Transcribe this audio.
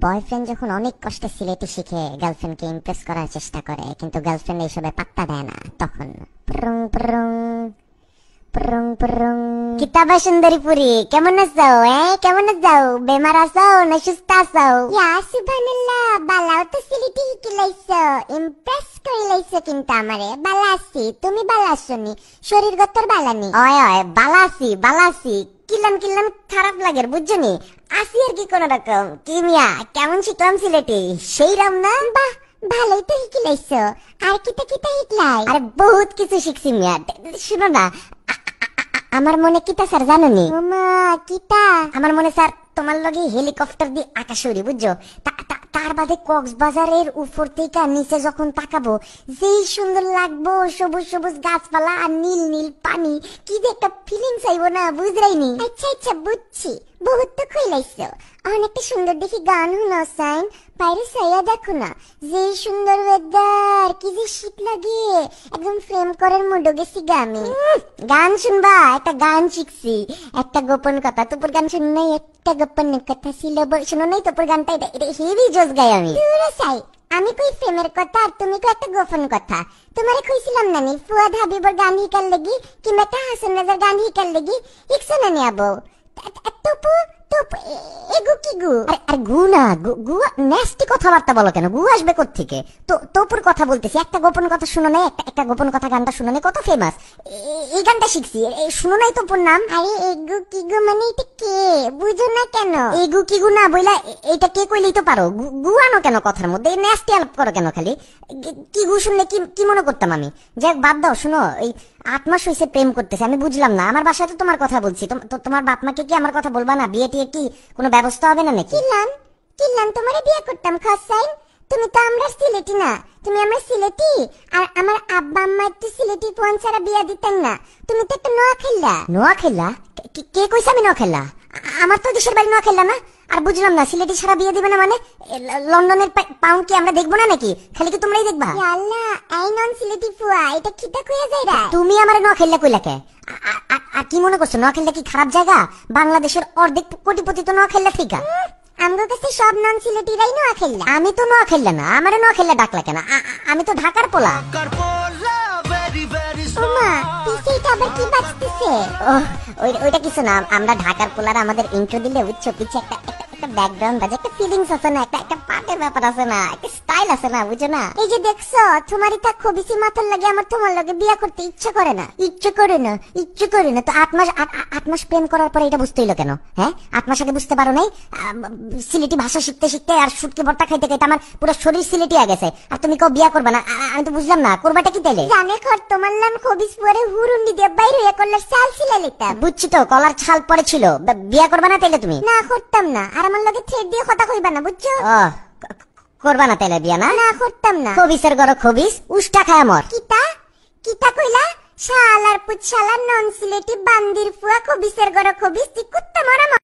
Boyfriend যখন অনেক কষ্টে সিলেটি শিখে গার্লফ্রেন্ডকে ইমপ্রেস করার চেষ্টা করে, কিন্তু গার্লফ্রেন্ড এইসবে পাত্তা দেয় না, তখন প্রং প্রং প্রং প্রং। কিতাবা সুন্দরী পুরি, কেমন আছো? কেমন আছো? বেমার আছো না সুস্থ আছো? ইয়া সুবহানাল্লাহ, বালাও তো সিলেটি শিখে লাইছো, ইমপ্রেস করে লাইছো কিন্তু আমারে। বালা আছি, তুমি বালা আসনি? শরীর গতর বালানি? ওয় ওয়, বালা আছি। কিলান কিলান খারাপ লাগে বুঝছনি, আসি আর কি কোন রকম। কি মিয়া, কেমন শিখলাম সিলেটি? সেই রাম না? বাহ, ভালোই তো শিখিলাইছো। আর কিতা কিতা শিখলাই? আরে বহুত কিছু শিখছি মিয়া। শুনো না, আমার মনে কিতা স্যার জানোনি? ওমা কিতা? আমার মনে স্যার তোমার লগে হেলিকপ্টার দিয়ে আকাশে উড়ি, বুঝছো? তার বাদে কক্সবাজারের উপর থেকে নিচে যখন তাকাবো, যেই সুন্দর লাগবো, সবুজ সবুজ গাছপালা আর নীল নীল পানি, কি যে একটা ফিলিংস আইবো না, বুঝরাইনি? আচ্ছা আচ্ছা বুঝছি, বহুত তো খুইলাইছো। অনেকটা সুন্দর দেখি গান শুনো সাইন, বাইরে সাইয়া দেখো না, যে সুন্দর ওয়েদার, কি যে শীত লাগে, একদম ফ্রেম করার মুডো গেছি গানে। গান শুনবা? একটা গান শিখছি, একটা গোপন কথা। তোর গান শুন নাই? একটা গোপন কথা ছিল, শোনো নাই তোর গানটা? এটা হেভি জোস গাই আমি। চাই আমি কই প্রেমের কথা আর তুমি কই একটা গোপন কথা। তোমারে কইছিলাম না নি ফুয়াদ হাবিবর গান হিকার লাগি, কিংবা হাসান রাজার গান হিকার লাগি, ইকছো না নি আবো? টুপু টুপু এগু কি গু? আর গু না, গু নেস্টি কথাবার্তা বলো কেন? গু আসবে কোত্থেকে? তোপুর কথা বলতেছি। একটা গোপন কথা শুনো নাই? একটা গোপন কথা গানটা শুনো নাই? কত ফেমাস এই গানটা শিখছি, শুনো নাই তোপুর নাম? আরে এগু কি গু মানে এটা কে, বুঝো না কেন? এগু কি গু না বইলা এটা কে কইলেই তো পারো। গু আনো কেন কথার মধ্যে? নেস্টি আলাপ করো কেন খালি? কি গু শুনলে কি মনে করতাম আমি? যাক বাদ দাও। শুনো, এই 8 মাস হয়েছে প্রেম করতেছে, আমি বুঝলাম না। আমার বাসায় তো তোমার কথা বলছি, তোমার বাপ মাকে কি আমার কথা বলবা না? বিয়ে টিয়ে কি কোনো ব্যবস্থা হবে না নাকি? কিলান তোমারে বিয়ে করতাম খাসাইন? তুমি তো আমরা সিলেটি না, তুমি আমার সিলেটি। আর আমার আব্বা আম্মা একটু সিলেটি পোয়ান ছাড়া বিয়া দিতেন না। তুমি তো একটা নোয়াখাইলা। কে কইছে আমি নোয়াখাইলা? আমার তো দেশের বাড়ি নোয়াখাইলা না। আর বুঝলাম না, সিলেটি ছাড়া বিয়ে দিবে না মানে? লন্ডনের পাউন্ড কি আমরা দেখবো না নাকি? খালি কি তোমরাই দেখবা? আল্লাহ, এই নন সিলেটি ফুয়া, এটা কিটা কইয়া যাইরা? তুমি আমারে নোয়াখাইলা কইলা কে? আর কি মনে করছো নোয়াখাইলা কি খারাপ জায়গা? বাংলাদেশের অর্ধেক কোটিপতি তো নোয়াখাইলা থেকে। আমগো কাছে সব নন সিলেটিরাই নোয়াখাইলা। আমি তো নোয়াখাইলা না, আমারে নোয়াখাইলা ডাকলা কেন? আমি তো ঢাকার পোলা। ওমা, পিছেইটা আবার কি বাজতেছে? ওইটা কিছু না, আমরা ঢাকার পোলার আমাদের ইন্ট্রো দিলে বুঝছো, পিছে একটা ব্যাকগ্রাউন্ড বাজে, একটা ফিলিংস আছে না, একটা পার্টের ব্যাপার আছে না, একটা স্টাইল আছে না, বুঝো না? এই যে দেখছো, তোমারই তা খবিসি মাথার লাগে আমার তোমার লাগে বিয়া করতে ইচ্ছা করে না। তো 8 মাস প্রেম করার পরে এটা বুঝতে হইলো কেন? 8 মাস আগে বুঝতে পারো নাই? সিলেটি ভাষা শিখতে শিখতে আর শুটকি ভর্তা খাইতে খাইতে আমার পুরো শরীর সিলেটি হয়ে গেছে, আর তুমি কেউ বিয়া করবে না? আমি তো বুঝলাম না, করবাটা কি তাইলে? জানে খর তোমার নাম খবিস পরে হুরুন্ডি দিয়ে বাইরে হয়ে কলার ছাল ছিলে লিতাম। বুঝছি তো, কলার ছাল পরে ছিল। বিয়া করবে না তাইলে তুমি? না, করতাম না। আর আমার লগে থ্রেড দিয়ে কথা কইবা না, বুঝছো? করবা না তাইলে বিয়া? না করতাম না। খবিসের ঘর খবিস, উষ্টা খায় মর। কিতা কইলা? শালার পুত শালার নন সিলেটি বান্দির ফুয়া, খবিসের ঘর খবিস, তুই কুত্তা মরা।